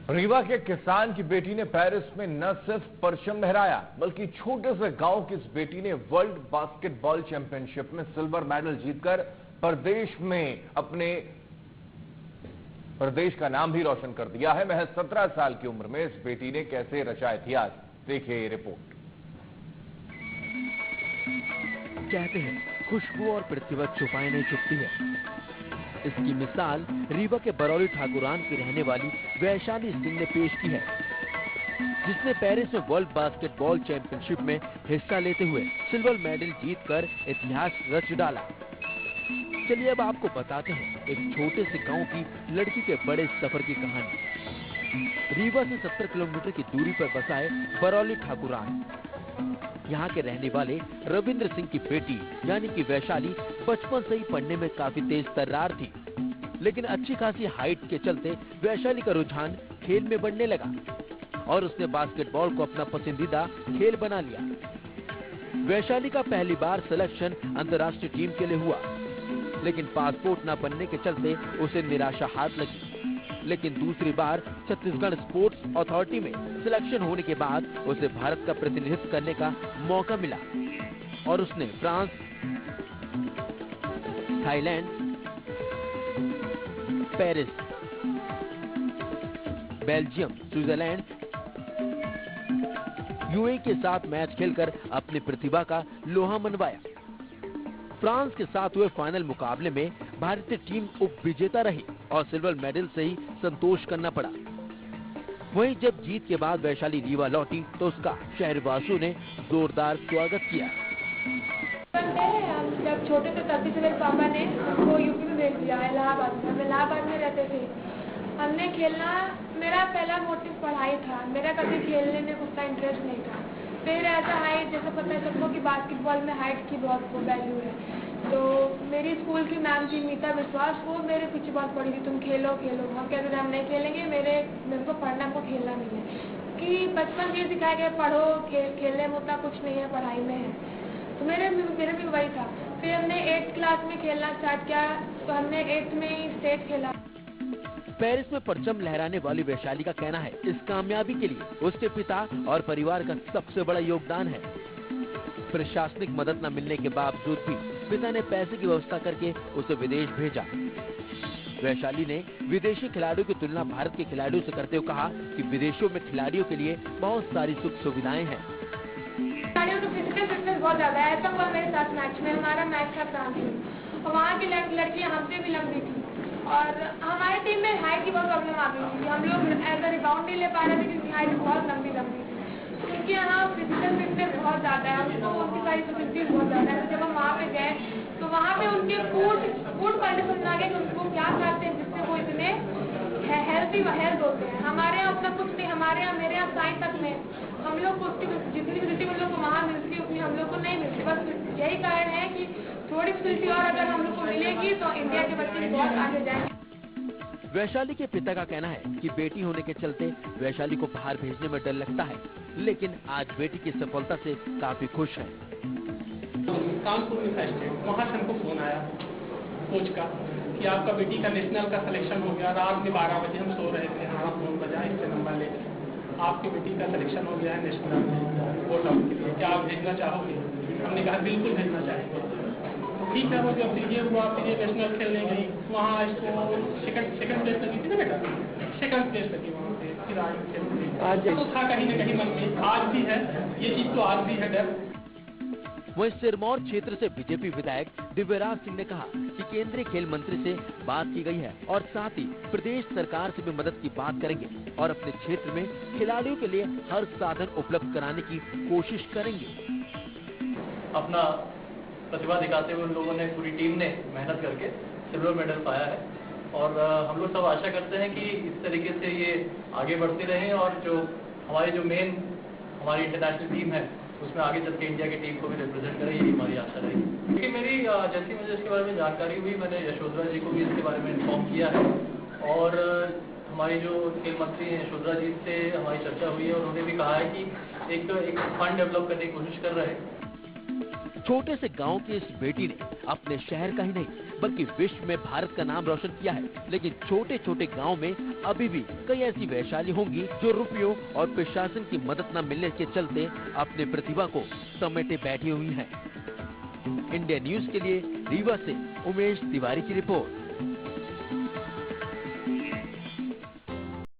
रीवा के किसान की बेटी ने पेरिस में न सिर्फ परचम लहराया बल्कि छोटे से गांव की इस बेटी ने वर्ल्ड बास्केटबॉल चैंपियनशिप में सिल्वर मेडल जीतकर प्रदेश का नाम भी रोशन कर दिया है। महज 17 साल की उम्र में इस बेटी ने कैसे रचा इतिहास, देखिए ये रिपोर्ट। कहते हैं खुशबू और प्रतिभा छुपाई नहीं छुपती है। इसकी मिसाल रीवा के बरौली ठाकुरान की रहने वाली वैशाली सिंह ने पेश की है, जिसने पेरिस में वर्ल्ड बास्केटबॉल चैंपियनशिप में हिस्सा लेते हुए सिल्वर मेडल जीतकर इतिहास रच डाला। चलिए अब आपको बताते हैं एक छोटे से गांव की लड़की के बड़े सफर की कहानी। रीवा से 70 किलोमीटर की दूरी पर बसा है बरौली ठाकुरान। यहाँ के रहने वाले रविंद्र सिंह की बेटी यानी कि वैशाली बचपन से ही पढ़ने में काफी तेज तर्रार थी, लेकिन अच्छी खासी हाइट के चलते वैशाली का रुझान खेल में बढ़ने लगा और उसने बास्केटबॉल को अपना पसंदीदा खेल बना लिया। वैशाली का पहली बार सिलेक्शन अंतर्राष्ट्रीय टीम के लिए हुआ, लेकिन पासपोर्ट न बनने के चलते उसे निराशा हाथ लगी। लेकिन दूसरी बार छत्तीसगढ़ स्पोर्ट्स अथॉरिटी में सिलेक्शन होने के बाद उसे भारत का प्रतिनिधित्व करने का मौका मिला और उसने France, Thailand, Paris, Belgium, Switzerland, UAE के साथ मैच खेलकर अपनी प्रतिभा का लोहा मनवाया। फ्रांस के साथ हुए फाइनल मुकाबले में भारतीय टीम उप विजेता रही और सिल्वर मेडल से ही संतोष करना पड़ा। वहीं जब जीत के बाद वैशाली रीवा लौटी तो उसका शहरवासियों ने जोरदार स्वागत किया। हम जब छोटे थे तभी से मेरे पापा ने हमको यूपी में भेज दिया, इलाहाबाद में। हम इलाहाबाद में रहते थे। हमने खेलना, मेरा पहला मोटिव पढ़ाई था, मेरा कभी खेलने में उतना इंटरेस्ट नहीं था। फिर ऐसा हाइट, जैसे पता है सबको कि बास्केटबॉल में हाइट की बहुत वैल्यू है, तो मेरी स्कूल की मैम थी मीता विश्वास, वो मेरे पीछे बहुत पड़ी थी, तुम खेलो खेलो। हम कहते थे हम नहीं खेलेंगे, मेरे को पढ़ना, हमको खेलना नहीं है, कि बचपन से सिखाया गया पढ़ो, खेलने में उतना कुछ नहीं है, पढ़ाई में है। तो मेरे भी वही था। फिर हमने 8th क्लास में खेलना स्टार्ट किया, तो हमने 8th में ही स्टेट खेला। पेरिस में परचम लहराने वाली वैशाली का कहना है इस कामयाबी के लिए उसके पिता और परिवार का सबसे बड़ा योगदान है। प्रशासनिक मदद न मिलने के बावजूद भी पिता ने पैसे की व्यवस्था करके उसे विदेश भेजा। वैशाली ने विदेशी खिलाड़ियों की तुलना भारत के खिलाड़ियों से करते हुए कहा कि विदेशों में खिलाड़ियों के लिए बहुत सारी सुख सुविधाएं हैं। खिलाड़ियों को फिजिकल फिटनेस बहुत ज्यादा है। ऐसा हुआ मेरे साथ मैच में, हमारा मैच था फ्रांस में और वहाँ की लड़कियाँ हमसे भी लंबी थी और हमारी टीम में हाइट की बहुत प्रॉब्लम आ गई थी। हम लोग एज अ रिबाउंड नहीं ले पा रहे थे क्योंकि हाइट बहुत लंबी थी। उनके यहाँ फिजिकल फिटनेस बहुत ज़्यादा है, उनको उनकी सारी फैसिलिटीज बहुत ज़्यादा है। तो जब हम वहाँ पे गए तो वहाँ पे उनके फूड कंडीशन आ गए कि उनको क्या खाते हैं जिससे वो इतने हेल्थ होते हैं। हमारे यहाँ उतना कुछ नहीं, हमारे यहाँ मेरे यहाँ साइंस तक में हम लोग को जितनी फैसिलिटी हम लोग को वहाँ मिलती है उतनी हम लोग को नहीं मिलती। बस यही कारण है कि थोड़ी फैसिलिटी और अगर हम लोग को मिलेगी तो इंडिया के बच्चे बहुत आगे जाएंगे। वैशाली के पिता का कहना है कि बेटी होने के चलते वैशाली को बाहर भेजने में डर लगता है, लेकिन आज बेटी की सफलता से काफी खुश है। कानपुर में फेस्टेड, वहाँ से हमको फोन आया कोच का कि आपका बेटी का नेशनल का सिलेक्शन हो गया। रात में 12 बजे हम सो रहे थे, हमारा फोन बजा, इससे नंबर लेके आपकी बेटी का सिलेक्शन हो गया है नेशनल में वोट आउट के लिए, क्या आप भेजना चाहोगे? हमने कहा बिल्कुल भेजना चाहेंगे। ठीक है, वो जब फिर ये हुआ, फिर ये नेशनल खेलने गई, वहाँ इसको सेकंड प्लेस लगी थी ना बेटा, सेकंड प्लेस लगी वहाँ पे। फिर आज तो था कहीं न कहीं मन में, आज भी है ये चीज, तो आज भी है डर। वहीं सिरमौर क्षेत्र से बीजेपी विधायक दिव्यराज सिंह ने कहा कि केंद्रीय खेल मंत्री से बात की गई है और साथ ही प्रदेश सरकार से भी मदद की बात करेंगे और अपने क्षेत्र में खिलाड़ियों के लिए हर साधन उपलब्ध कराने की कोशिश करेंगे। अपना प्रतिभा दिखाते हुए उन लोगों ने, पूरी टीम ने मेहनत करके सिल्वर मेडल पाया है और हम लोग सब आशा करते हैं कि इस तरीके से ये आगे बढ़ते रहें और जो हमारी इंटरनेशनल टीम है उसमें आगे चल के इंडिया की टीम को भी रिप्रेजेंट करें, यही हमारी आशा रहेगी। क्योंकि जैसी मुझे इसके बारे में जानकारी हुई, मैंने यशोधरा जी को भी इसके बारे में इन्फॉर्म किया है और हमारी जो खेल मंत्री हैं यशोधरा जी से हमारी चर्चा हुई है और उन्होंने भी कहा है कि एक फंड डेवलप करने की कोशिश कर रहे हैं। छोटे से गांव की इस बेटी ने अपने शहर का ही नहीं बल्कि विश्व में भारत का नाम रोशन किया है। लेकिन छोटे छोटे गांव में अभी भी कई ऐसी वैशाली होंगी जो रुपयों और प्रशासन की मदद न मिलने के चलते अपने प्रतिभा को समेटे बैठी हुई हैं। इंडिया न्यूज के लिए रीवा से उमेश तिवारी की रिपोर्ट।